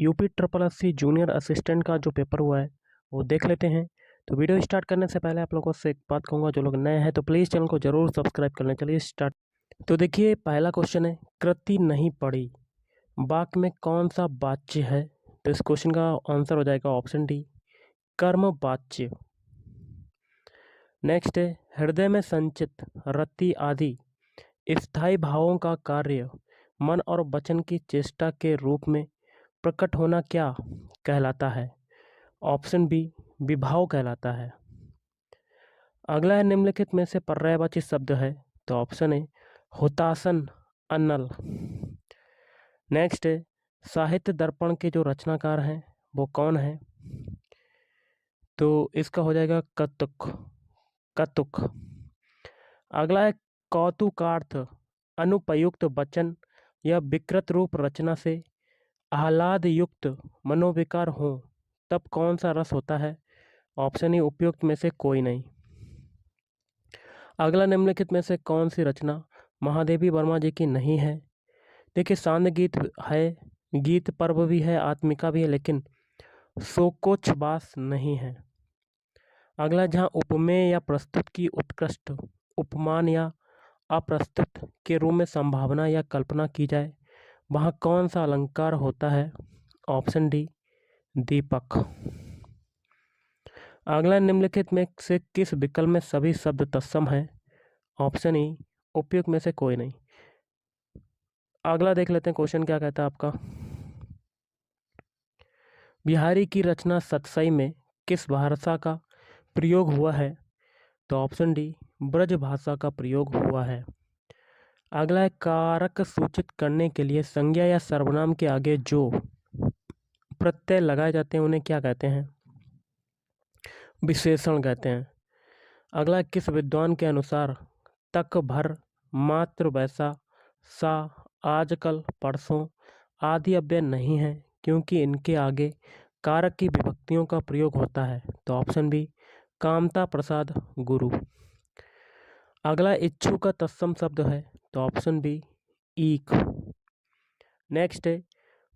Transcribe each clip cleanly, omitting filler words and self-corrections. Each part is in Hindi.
UP triple SC junior assistant का जो पेपर हुआ है वो देख लेते हैं। तो वीडियो स्टार्ट करने से पहले आप लोगों से एक बात कहूँगा, जो लोग नए हैं तो प्लीज़ चैनल को ज़रूर सब्सक्राइब कर लें। चलिए स्टार्ट। तो देखिए पहला क्वेश्चन है, कृति नहीं पढ़ी वाक्य में कौन सा वाच्य है? तो इस क्वेश्चन का आंसर हो जाएगा ऑप्शन डी, कर्म वाच्य। नेक्स्ट है, हृदय में संचित रति आदि स्थायी भावों का कार्य मन और वचन की चेष्टा के रूप में प्रकट होना क्या कहलाता है? ऑप्शन बी, विभाव कहलाता है। अगला है, निम्नलिखित में से पर्यायवाची शब्द है? तो ऑप्शन है हुतासन, अन्नल। नेक्स्ट है, साहित्य दर्पण के जो रचनाकार हैं वो कौन है? तो इसका हो जाएगा कतुक, कतुक। अगला है, कौतुकार्थ अनुपयुक्त वचन या विकृत रूप रचना से आह्लाद युक्त मनोविकार हो तब कौन सा रस होता है? ऑप्शन ई, उपयुक्त में से कोई नहीं। अगला, निम्नलिखित में से कौन सी रचना महादेवी वर्मा जी की नहीं है? देखिए सांद गीत है, गीत पर्व भी है, आत्मिका भी है, लेकिन शोकोच्छ्वास नहीं है। अगला, जहाँ उपमेय या प्रस्तुत की उत्कृष्ट उपमान या अप्रस्तुत के रूप में संभावना या कल्पना की जाए वहाँ कौन सा अलंकार होता है? ऑप्शन डी, दीपक। अगला, निम्नलिखित में से किस विकल्प में सभी शब्द तत्सम हैं? ऑप्शन ई, उपयुक्त में से कोई नहीं। अगला देख लेते हैं क्वेश्चन क्या कहता है आपका। बिहारी की रचना सतसई में किस भाषा का प्रयोग हुआ है? तो ऑप्शन डी, ब्रज भाषा का प्रयोग हुआ है। अगला है, कारक सूचित करने के लिए संज्ञा या सर्वनाम के आगे जो प्रत्यय लगाए जाते हैं उन्हें क्या कहते हैं? विशेषण कहते हैं। अगला, किस विद्वान के अनुसार तक, भर, मात्र, वैसा, सा, आजकल, परसों आदि अव्यय नहीं है क्योंकि इनके आगे कारक की विभक्तियों का प्रयोग होता है? तो ऑप्शन बी, कामता प्रसाद गुरु। अगला, इच्छु का तत्सम शब्द है? तो ऑप्शन बी, ईक। नेक्स्ट है,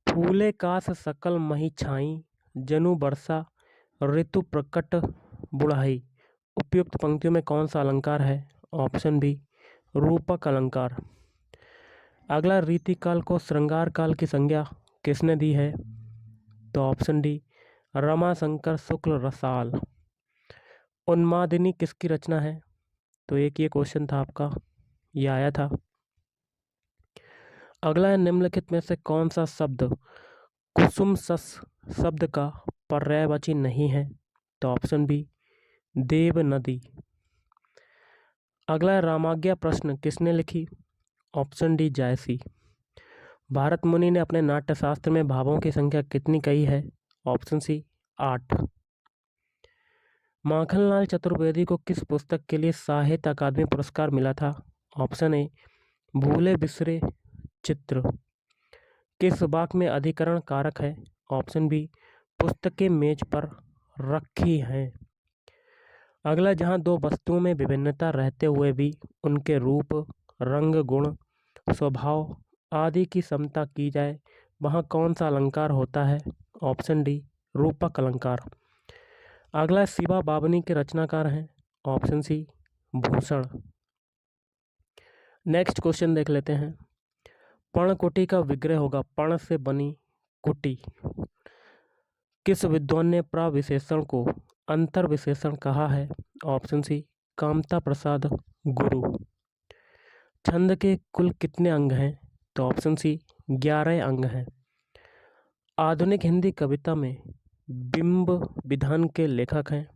फूले कास सकल मही छाई जनु वर्षा ऋतु प्रकट बुढ़ाई उपयुक्त पंक्तियों में कौन सा अलंकार है? ऑप्शन बी, रूपक अलंकार। अगला, रीतिकाल को श्रृंगार काल की संज्ञा किसने दी है? तो ऑप्शन डी, रमाशंकर शुक्ल रसाल। उन्मादिनी किसकी रचना है? तो एक ये क्वेश्चन था आपका, ये आया था। अगला है, निम्नलिखित में से कौन सा शब्द कुसुम सस शब्द का पर्यायवाची नहीं है? तो ऑप्शन बी, देव नदी। अगला है, रामाज्ञा प्रश्न किसने लिखी? ऑप्शन डी, जायसी। भारत मुनि ने अपने नाट्यशास्त्र में भावों की संख्या कितनी कही है? ऑप्शन सी, 8। माखनलाल चतुर्वेदी को किस पुस्तक के लिए साहित्य अकादमी पुरस्कार मिला था? ऑप्शन ए, भूले बिसरे चित्र। किस वाक्य में अधिकरण कारक है? ऑप्शन बी, पुस्तकें मेज पर रखी हैं। अगला, जहां दो वस्तुओं में विभिन्नता रहते हुए भी उनके रूप, रंग, गुण, स्वभाव आदि की समता की जाए वहाँ कौन सा अलंकार होता है? ऑप्शन डी, रूपक अलंकार। अगला, शिवा बावनी के रचनाकार हैं? Option C, Bhushan. Next question देख लेते हैं। पर्णकुटी का विग्रह होगा पर्ण से बनी कुटी। किस विद्वान ने प्रविशेषण को अंतर विशेषण कहा है? ऑप्शन सी, कामता प्रसाद गुरु। छंद के कुल कितने अंग हैं? तो ऑप्शन सी, 11 अंग हैं। आधुनिक हिंदी कविता में बिंब विधान के लेखक हैं?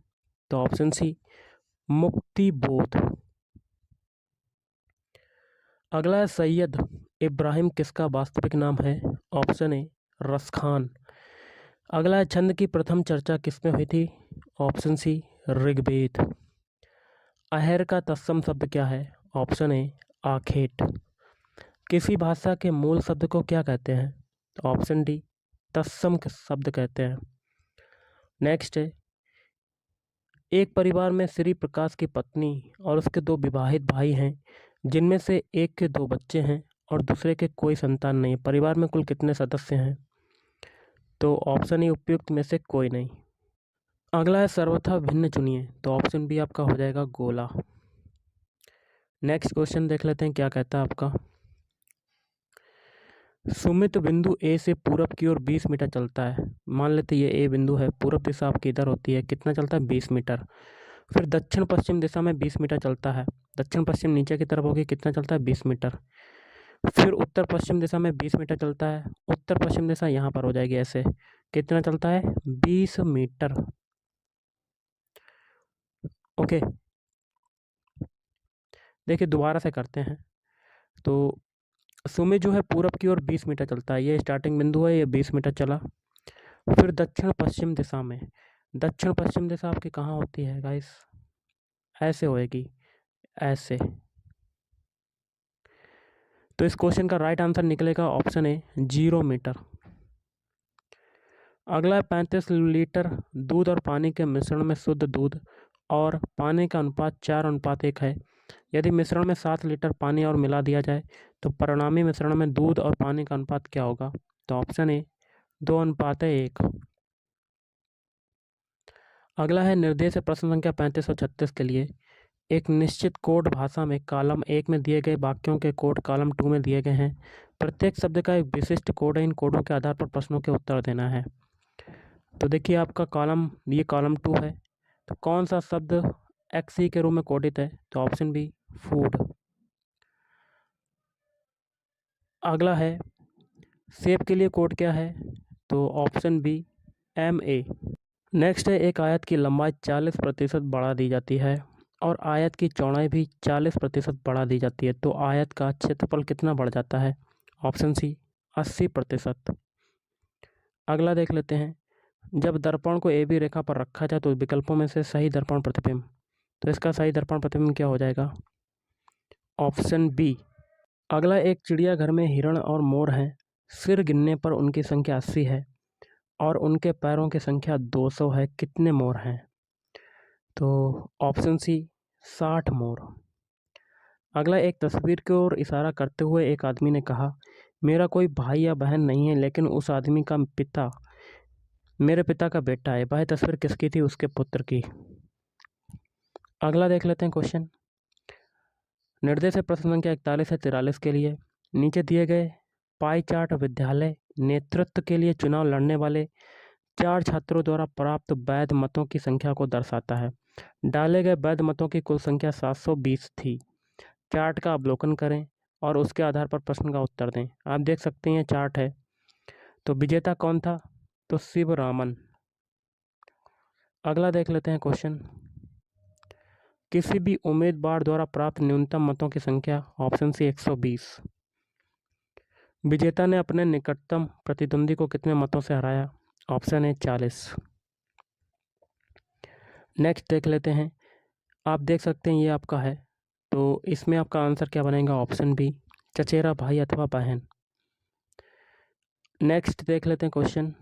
तो ऑप्शन सी, मुक्ति बोध। अगला है, सैयद इब्राहिम किसका वास्तविक नाम है? ऑप्शन ए, रसखान। अगला है, छंद की प्रथम चर्चा किसमें हुई थी? Option C, Rigveda. अहर का तत्सम शब्द क्या है? ऑप्शन ए, आखेट। किसी भाषा के मूल शब्द को क्या कहते हैं? ऑप्शन डी, तत्सम शब्द कहते हैं। नेक्स्ट है, एक परिवार में श्री प्रकाश की पत्नी और उसके 2 विवाहित भाई हैं जिनमें से एक के 2 बच्चे हैं और दूसरे के कोई संतान नहीं। परिवार में कुल कितने सदस्य हैं? तो ऑप्शन ई उपयुक्त में से कोई नहीं। अगला है सर्वथा भिन्न चुनिए, तो ऑप्शन बी आपका हो जाएगा गोला। नेक्स्ट क्वेश्चन देख लेते हैं क्या कहता है आपका। सुमित बिंदु ए से पूरब की ओर 20 मीटर चलता है। मान लेते ये ए बिंदु है, पूरब दिशा आपकी इधर होती है, कितना चलता है 20 मीटर। फिर दक्षिण पश्चिम दिशा में 20 मीटर चलता है, दक्षिण पश्चिम नीचे की तरफ होगी, कितना चलता है 20 मीटर। फिर उत्तर पश्चिम दिशा में 20 मीटर चलता है, उत्तर पश्चिम दिशा यहाँ पर हो जाएगी ऐसे, कितना चलता है 20 मीटर। ओके, देखिए दोबारा से करते हैं। तो सुमित जो है पूरब की ओर 20 मीटर चलता है, ये स्टार्टिंग बिंदु है, ये 20 मीटर चला। फिर दक्षिण पश्चिम दिशा में, दक्षिण पश्चिम दिशा आपकी कहाँ होती है गाइस, ऐसे होएगी, ऐसे। तो इस क्वेश्चन का राइट आंसर निकलेगा ऑप्शन ए 0 मीटर। अगला है 35 लीटर दूध और पानी के मिश्रण में शुद्ध दूध और पानी का अनुपात 4:1 है। यदि मिश्रण में 7 लीटर पानी और मिला दिया जाए तो परिणामी मिश्रण में दूध और पानी का अनुपात क्या होगा, तो ऑप्शन ए 2:1। अगला है निर्देश प्रश्न संख्या 35 और 36 के लिए एक निश्चित कोड भाषा में कॉलम 1 में दिए गए वाक्यों के कोड कॉलम 2 में दिए गए हैं। प्रत्येक शब्द का एक विशिष्ट कोड है, इन कोडों के आधार पर प्रश्नों के उत्तर देना है। तो देखिए आपका कॉलम, ये कॉलम 2 है, तो कौन सा शब्द एक्सी के रूप में कोडित है, तो ऑप्शन बी फूड। अगला है शेप के लिए कोड क्या है, तो ऑप्शन बी MA। नेक्स्ट है एक आयत की लंबाई 40% बढ़ा दी जाती है और आयत की चौड़ाई भी 40% बढ़ा दी जाती है, तो आयत का क्षेत्रफल कितना बढ़ जाता है, ऑप्शन सी 80%। अगला देख लेते हैं, जब दर्पण को AB रेखा पर रखा जाए तो विकल्पों में से सही दर्पण प्रतिबिंब, तो इसका सही दर्पण प्रतिबिंब क्या हो जाएगा, ऑप्शन बी। अगला एक चिड़ियाघर में हिरण और मोर हैं, सिर गिनने पर उनकी संख्या 80 है और उनके पैरों की संख्या 200 है, कितने मोर हैं, तो ऑप्शन सी 60 मोर। अगला एक तस्वीर की ओर इशारा करते हुए एक आदमी ने कहा, मेरा कोई भाई या बहन नहीं है, लेकिन उस आदमी का पिता मेरे पिता का बेटा है। वह तस्वीर किसकी थी, उसके पुत्र की। अगला देख लेते हैं क्वेश्चन। निर्देश प्रश्न संख्या 41 से 43 के लिए नीचे दिए गए पाई चार्ट विद्यालय नेतृत्व के लिए चुनाव लड़ने वाले 4 छात्रों द्वारा प्राप्त वैध मतों की संख्या को दर्शाता है। डाले गए वैध मतों की कुल संख्या 720 थी। चार्ट का अवलोकन करें और उसके आधार पर प्रश्न का उत्तर दें। आप देख सकते हैं चार्ट है, तो विजेता कौन था, तो शिवरामन। अगला देख लेते हैं क्वेश्चन। किसी भी उम्मीदवार द्वारा प्राप्त न्यूनतम मतों की संख्या, ऑप्शन सी 120। विजेता ने अपने निकटतम प्रतिद्वंदी को कितने मतों से हराया, ऑप्शन ए 40। नेक्स्ट देख लेते हैं, आप देख सकते हैं ये आपका है, तो इसमें आपका आंसर क्या बनेगा, ऑप्शन बी चचेरा भाई अथवा बहन। नेक्स्ट देख लेते हैं क्वेश्चन।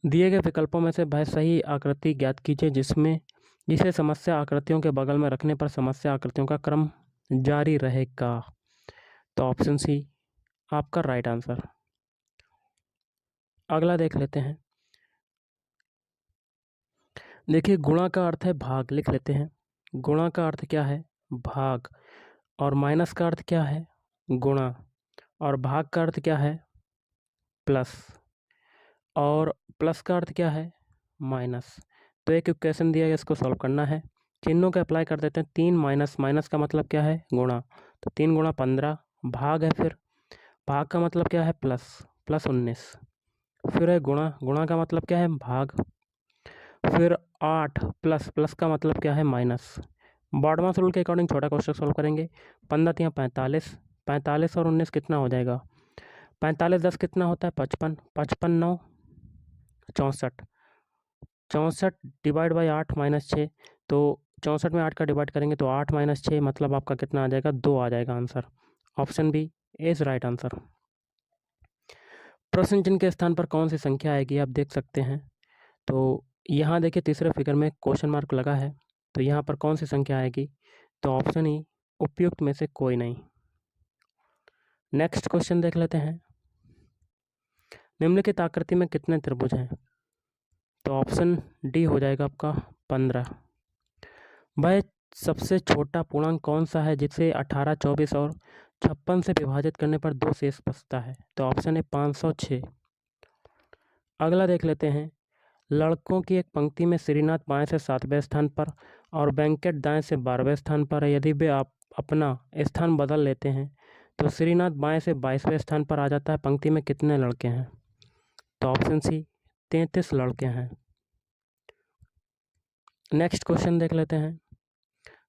दिए गए विकल्पों में से वह सही आकृति ज्ञात कीजिए जिसे समस्या आकृतियों के बगल में रखने पर समस्या आकृतियों का क्रम जारी रहेगा, तो ऑप्शन सी आपका राइट आंसर। अगला देख लेते हैं। देखिए गुणा का अर्थ है भाग, लिख लेते हैं। गुणा का अर्थ क्या है, भाग, और माइनस का अर्थ क्या है, गुणा, और भाग का अर्थ क्या है, प्लस, और प्लस का अर्थ क्या है, माइनस। तो एक इक्वेशन दिया है, इसको सॉल्व करना है। चिन्हों को अप्लाई कर देते हैं। 3 माइनस, माइनस का मतलब क्या है, गुणा, तो 3 गुणा 15, भाग है, फिर भाग का मतलब क्या है, प्लस, प्लस 19, फिर है गुणा, गुणा का मतलब क्या है, भाग, फिर 8 प्लस, प्लस का मतलब क्या है, माइनस। बॉडमास रूल के अकॉर्डिंग छोटा क्वेश्चन सॉल्व करेंगे। 15 45, 45 और 19 कितना हो जाएगा, 45 10 कितना होता है, 55, 55 9 64, 64 डिवाइड बाई 8 माइनस 6, तो 64 में 8 का डिवाइड करेंगे तो 8 माइनस 6 मतलब आपका कितना आ जाएगा, 2 आ जाएगा answer. Option B is right answer. प्रश्न चिन्ह के स्थान पर कौन सी संख्या आएगी, आप देख सकते हैं। तो यहाँ देखिए तीसरे फिगर में क्वेश्चन मार्क लगा है, तो यहाँ पर कौन सी संख्या आएगी, तो ऑप्शन ई उपयुक्त में से कोई नहीं। नेक्स्ट क्वेश्चन देख लेते हैं। निम्नलिखित आकृति में कितने त्रिभुज हैं? तो ऑप्शन डी हो जाएगा आपका 15। वह सबसे छोटा पूर्णांक कौन सा है जिसे 18, 24 और 56 से विभाजित करने पर 2 शेष बचता है? तो ऑप्शन है 506। अगला देख लेते हैं। लड़कों की एक पंक्ति में श्रीनाथ बाएं से 7वें स्थान पर और वेंकट दाएं से 12वें स्थान पर है। यदि वे आप अपना स्थान बदल लेते हैं तो श्रीनाथ बाएं से 22वें स्थान पर आ जाता है। पंक्ति में कितने लड़के हैं? तो ऑप्शन सी 33 लड़के हैं। नेक्स्ट क्वेश्चन देख लेते हैं।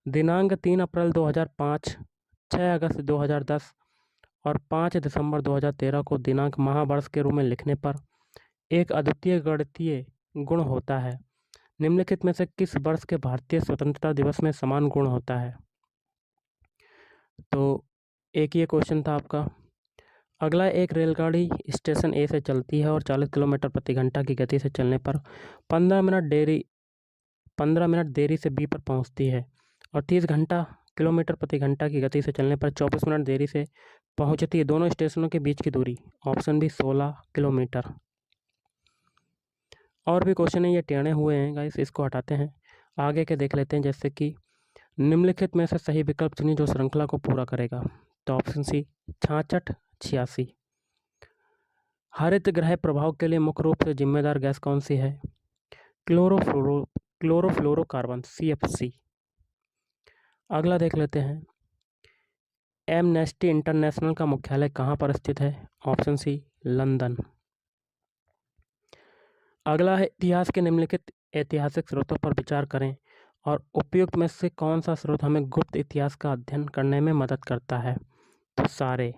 दिनांक 3 अप्रैल 2005, 6 अगस्त 2010 और 5 दिसंबर 2013 को दिनांक महावर्ष के रूप में लिखने पर एक अद्वितीय गणितीय गुण होता है। निम्नलिखित में से किस वर्ष के भारतीय स्वतंत्रता दिवस में समान गुण होता है? तो एक ये क्वेश्चन था आपका। अगला, एक रेलगाड़ी स्टेशन ए से चलती है और 40 किलोमीटर प्रति घंटा की गति से चलने पर 15 मिनट देरी से बी पर पहुंचती है और 30 किलोमीटर प्रति घंटा की गति से चलने पर 24 मिनट देरी से पहुंचती है। दोनों स्टेशनों के बीच की दूरी? Option B 16 kilometre. और भी क्वेश्चन है, ये टेढ़े हुए हैं गाइस, इसको हटाते हैं। आगे के देख लेते हैं, जैसे कि निम्नलिखित में से सही विकल्प चुनिए जो श्रृंखला को पूरा करेगा। तो ऑप्शन सी 66, 86। हरित गृह प्रभाव के लिए मुख्य रूप से जिम्मेदार गैस कौन सी है? Chlorofluorocarbon, CFC। अगला देख लेते हैं। एमनेस्टी इंटरनेशनल का मुख्यालय कहाँ पर स्थित है? Option C London. अगला है, इतिहास के निम्नलिखित ऐतिहासिक स्रोतों पर विचार करें और उपयुक्त में से कौन सा स्रोत हमें गुप्त इतिहास का अध्ययन करने में मदद करता है? तो सारे,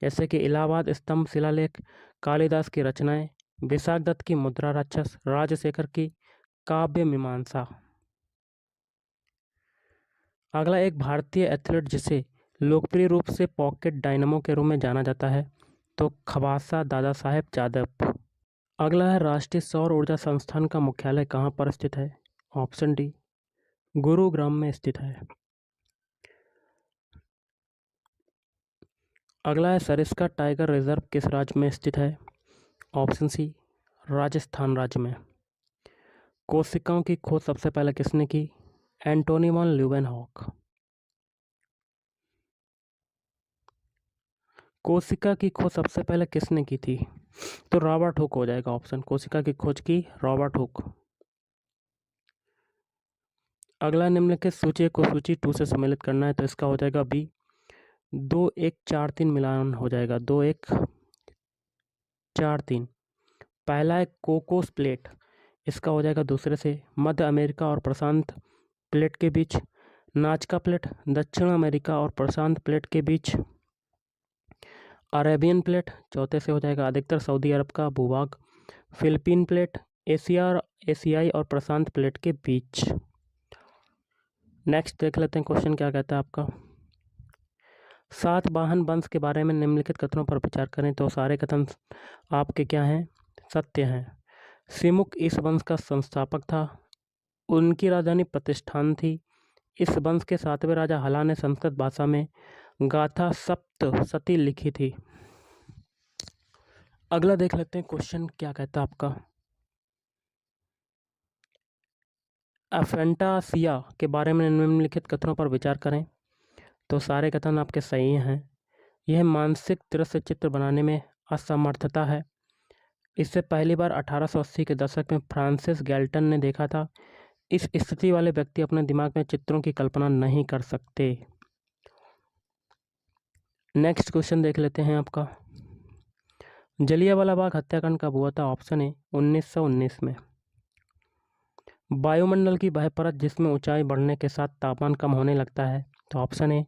जैसे कि इलाहाबाद स्तंभ शिलालेख, कालिदास की रचनाएं, विशाखदत्त की मुद्रा राक्षस, राजशेखर की काव्य मीमांसा। अगला, एक भारतीय एथलीट जिसे लोकप्रिय रूप से पॉकेट डायनामो के रूप में जाना जाता है? तो खबासा दादा साहेब जादव। अगला है, राष्ट्रीय सौर ऊर्जा संस्थान का मुख्यालय कहाँ पर स्थित है? ऑप्शन डी गुरुग्राम में स्थित है। अगला है, सरिस्का टाइगर रिजर्व किस राज्य में स्थित है? ऑप्शन सी राजस्थान राज्य में। कोशिकाओं की खोज सबसे पहले किसने की? Antony von Leeuwenhoek. कोशिका की खोज सबसे पहले किसने की थी? तो रॉबर्ट हुक हो जाएगा ऑप्शन। कोशिका की खोज की रॉबर्ट हुक। अगला, निम्नलिखित सूची को सूची 2 से सम्मिलित करना है, तो इसका हो जाएगा बी 2 1 4 3 मिलान हो जाएगा। 2 1 4 3। पहला है कोकोस प्लेट, इसका हो जाएगा दूसरे से। मध्य अमेरिका और प्रशांत प्लेट के बीच। नाजका प्लेट, दक्षिण अमेरिका और प्रशांत प्लेट के बीच। अरेबियन प्लेट, चौथे से हो जाएगा अधिकतर सऊदी अरब का भूभाग। फिलिपीन प्लेट, एशियाई और प्रशांत प्लेट के बीच। नेक्स्ट देख लेते हैं क्वेश्चन क्या कहता है आपका। सातवाहन वंश के बारे में निम्नलिखित कथनों पर विचार करें, तो सारे कथन आपके क्या हैं? सत्य हैं। सिमुक इस वंश का संस्थापक था। उनकी राजधानी प्रतिष्ठान थी। इस वंश के 7वें राजा हला ने संस्कृत भाषा में गाथा सप्तशती लिखी थी। अगला देख लेते हैं क्वेश्चन क्या कहता है आपका। अफेंटासिया के बारे में निम्नलिखित कथनों पर विचार करें, तो सारे कथन आपके सही हैं। यह मानसिक दृश्य चित्र बनाने में असमर्थता है। इसे पहली बार 1880 के दशक में फ्रांसिस गैल्टन ने देखा था। इस स्थिति वाले व्यक्ति अपने दिमाग में चित्रों की कल्पना नहीं कर सकते। नेक्स्ट क्वेश्चन देख लेते हैं आपका। जलियांवाला बाग हत्याकांड कब हुआ था? ऑप्शन ए 1919 में। वायुमंडल की वह परत जिसमें ऊंचाई बढ़ने के साथ तापमान कम होने लगता है? तो ऑप्शन ए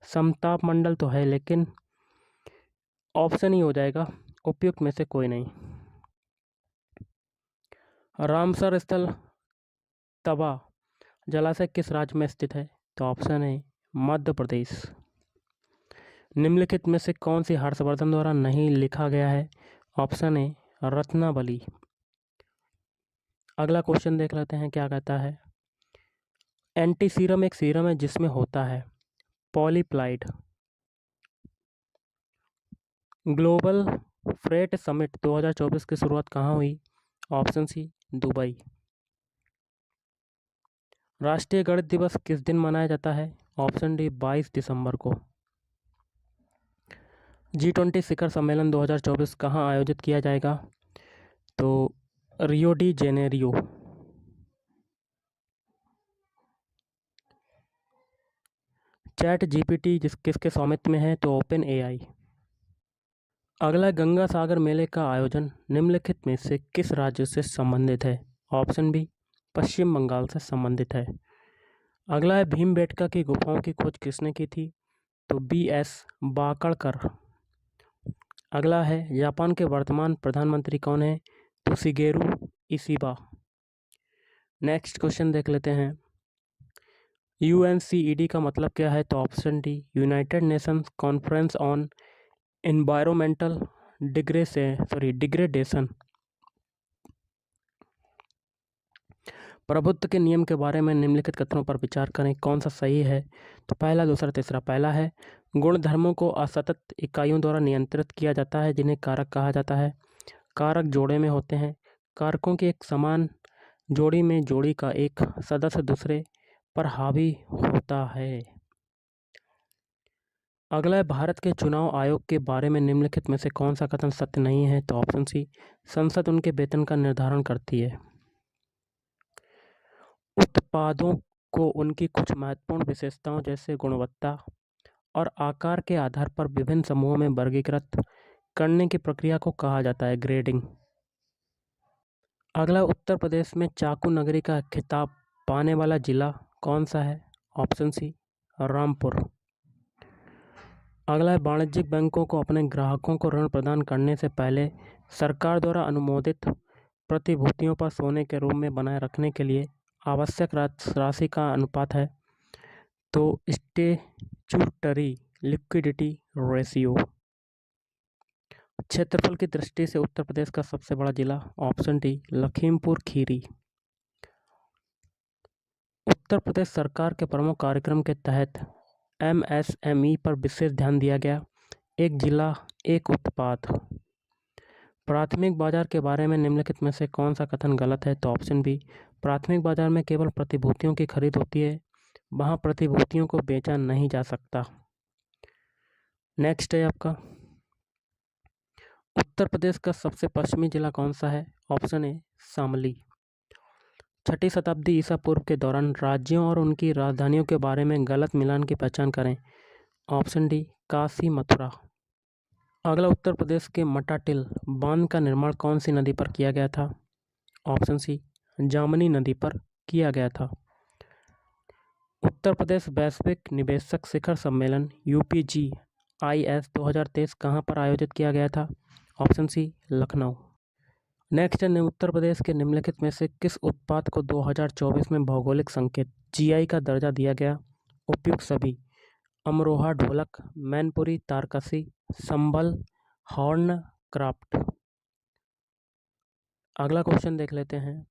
समताप मंडल तो है, लेकिन ऑप्शन ही हो जाएगा उपयुक्त में से कोई नहीं। रामसर स्थल तवा जलाशय किस राज्य में स्थित है? तो ऑप्शन है मध्य प्रदेश। निम्नलिखित में से कौन सी हर्षवर्धन द्वारा नहीं लिखा गया है? ऑप्शन है रत्नावली। अगला क्वेश्चन देख लेते हैं क्या कहता है। एंटी सीरम एक सीरम है जिसमें होता है पॉलीप्लाइड, ग्लोबल फ्रेट समिट 2024 की शुरुआत कहाँ हुई? Option C Dubai. राष्ट्रीय गणित दिवस किस दिन मनाया जाता है? ऑप्शन डी 22 दिसंबर को। G20 शिखर सम्मेलन 2024 कहाँ आयोजित किया जाएगा? तो Rio de Janeiro. Chat GPT किसके स्वामित्व में है? तो ओपन एआई। अगला गंगा सागर मेले का आयोजन निम्नलिखित में से किस राज्य से संबंधित है? ऑप्शन बी पश्चिम बंगाल से संबंधित है। अगला है भीमबेटका की गुफाओं की खोज किसने की थी? तो BS बाकड़कर। अगला है जापान के वर्तमान प्रधानमंत्री कौन है? तो शिगेरू इशिबा। नेक्स्ट क्वेश्चन देख लेते हैं। UNCED का मतलब क्या है? तो option D United Nations conference on environmental degradation. प्रभुत्व के नियम के बारे में निम्नलिखित कथनों पर विचार करें, कौन सा सही है? तो पहला, दूसरा, तीसरा। पहला है गुण धर्मों को असतत इकाइयों द्वारा नियंत्रित किया जाता है जिन्हें कारक कहा जाता है। कारक जोड़े में होते हैं। कारकों की एक समान जोड़ी में जोड़ी का एक सदस्य दूसरे पर हावी होता है। अगला है भारत के चुनाव आयोग के बारे में निम्नलिखित में से कौन सा कथन सत्य नहीं है? तो ऑप्शन सी संसद उनके वेतन का निर्धारण करती है। उत्पादों को उनकी कुछ महत्वपूर्ण विशेषताओं जैसे गुणवत्ता और आकार के आधार पर विभिन्न समूहों में वर्गीकृत करने की प्रक्रिया को कहा जाता है ग्रेडिंग। अगला, उत्तर प्रदेश में चाकू नगरी का खिताब पाने वाला जिला कौन सा है? Option C Rampur. अगला है वाणिज्यिक बैंकों को अपने ग्राहकों को ऋण प्रदान करने से पहले सरकार द्वारा अनुमोदित प्रतिभूतियों पर सोने के रूप में बनाए रखने के लिए आवश्यक राशि का अनुपात है। तो स्टैट्यूटरी लिक्विडिटी रेशियो। क्षेत्रफल की दृष्टि से उत्तर प्रदेश का सबसे बड़ा जिला? Option D Lakhimpur Kheri. उत्तर प्रदेश सरकार के प्रमुख कार्यक्रम के तहत MSME पर विशेष ध्यान दिया गया। एक जिला एक उत्पाद। प्राथमिक बाजार के बारे में निम्नलिखित में से कौन सा कथन गलत है? तो ऑप्शन बी प्राथमिक बाजार में केवल प्रतिभूतियों की खरीद होती है, वहाँ प्रतिभूतियों को बेचा नहीं जा सकता। नेक्स्ट है आपका, उत्तर प्रदेश का सबसे पश्चिमी जिला कौन सा है? ऑप्शन ए शामली। 6ठी शताब्दी ईसा पूर्व के दौरान राज्यों और उनकी राजधानियों के बारे में गलत मिलान की पहचान करें। Option D Kashi Mathura. अगला, उत्तर प्रदेश के मटाटिल बांध का निर्माण कौन सी नदी पर किया गया था? ऑप्शन सी जामनी नदी पर किया गया था। उत्तर प्रदेश वैश्विक निवेशक शिखर सम्मेलन UPGIS 2023 कहाँ पर आयोजित किया गया था? Option C Lucknow. नेक्स्ट है, उत्तर प्रदेश के निम्नलिखित में से किस उत्पाद को 2024 में भौगोलिक संकेत GI का दर्जा दिया गया? उपयुक्त सभी: अमरोहा ढोलक, मैनपुरी तारकसी, संभल हॉर्न क्राफ्ट। अगला क्वेश्चन देख लेते हैं।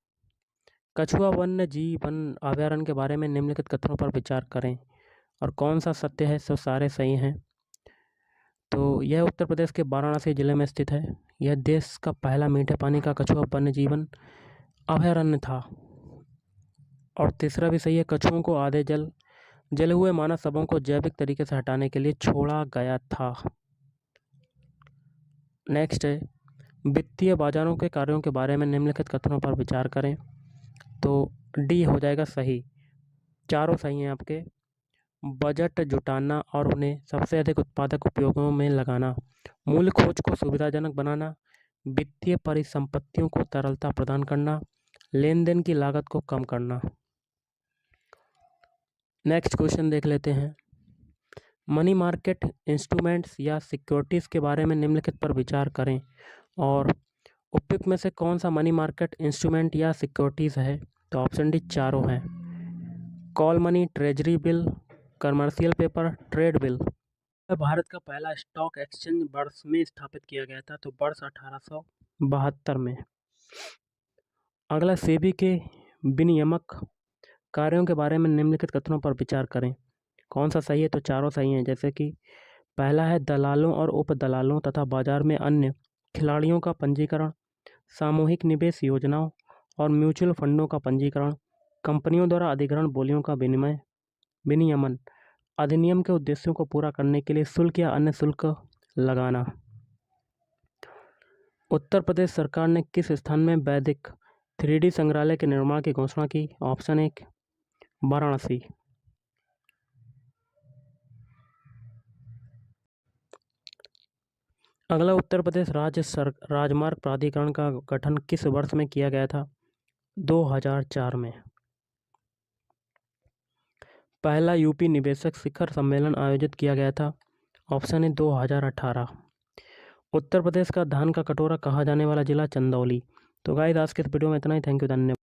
कछुआ वन्य जीवन अभयारण्य के बारे में निम्नलिखित कथनों पर विचार करें और कौन सा सत्य है? सो सारे सही हैं। तो यह उत्तर प्रदेश के वाराणसी जिले में स्थित है। यह देश का पहला मीठे पानी का कछुआ वन्य जीवन अभयारण्य था। और तीसरा भी सही है, कछुओं को आधे जले हुए मानव शवों को जैविक तरीके से हटाने के लिए छोड़ा गया था। नेक्स्ट है, वित्तीय बाजारों के कार्यों के बारे में निम्नलिखित कथनों पर विचार करें। तो डी हो जाएगा सही, चारों सही हैं आपके। बजट जुटाना और उन्हें सबसे अधिक उत्पादक उपयोगों में लगाना, मूल्य खोज को सुविधाजनक बनाना, वित्तीय परिसंपत्तियों को तरलता प्रदान करना, लेन देन की लागत को कम करना। नेक्स्ट क्वेश्चन देख लेते हैं। मनी मार्केट इंस्ट्रूमेंट्स या सिक्योरिटीज़ के बारे में निम्नलिखित पर विचार करें और उपयुक्त में से कौन सा मनी मार्केट इंस्ट्रूमेंट या सिक्योरिटीज़ है? तो ऑप्शन डी चारों हैं। Call money, treasury bill, commercial paper, trade bill. Bharat का पहला स्टॉक एक्सचेंज वर्ष में स्थापित किया गया था? तो वर्ष 1872 में। अगला, सेबी के विनियामक कार्यों के बारे में निम्नलिखित कथनों पर विचार करें, कौन सा सही है? तो चारों सही हैं। जैसे कि पहला है, दलालों और उप दलालों तथा बाजार में अन्य खिलाड़ियों का पंजीकरण, सामूहिक निवेश योजनाओं और म्यूचुअल फंडों का पंजीकरण, कंपनियों द्वारा अधिग्रहण बोलियों का विनियमन, अधिनियम के उद्देश्यों को पूरा करने के लिए शुल्क या अन्य शुल्क लगाना। उत्तर प्रदेश सरकार ने किस स्थान में वैदिक 3D संग्रहालय के निर्माण की घोषणा की? ऑप्शन 1 वाराणसी। अगला, उत्तर प्रदेश राजमार्ग प्राधिकरण का गठन किस वर्ष में किया गया था? 2004 में। पहला यूपी निवेशक शिखर सम्मेलन आयोजित किया गया था? ऑप्शन है 2018। उत्तर प्रदेश का धान का कटोरा कहा जाने वाला जिला? चंदौली। तो गाइस, आज के इस वीडियो में इतना ही। थैंक यू, धन्यवाद।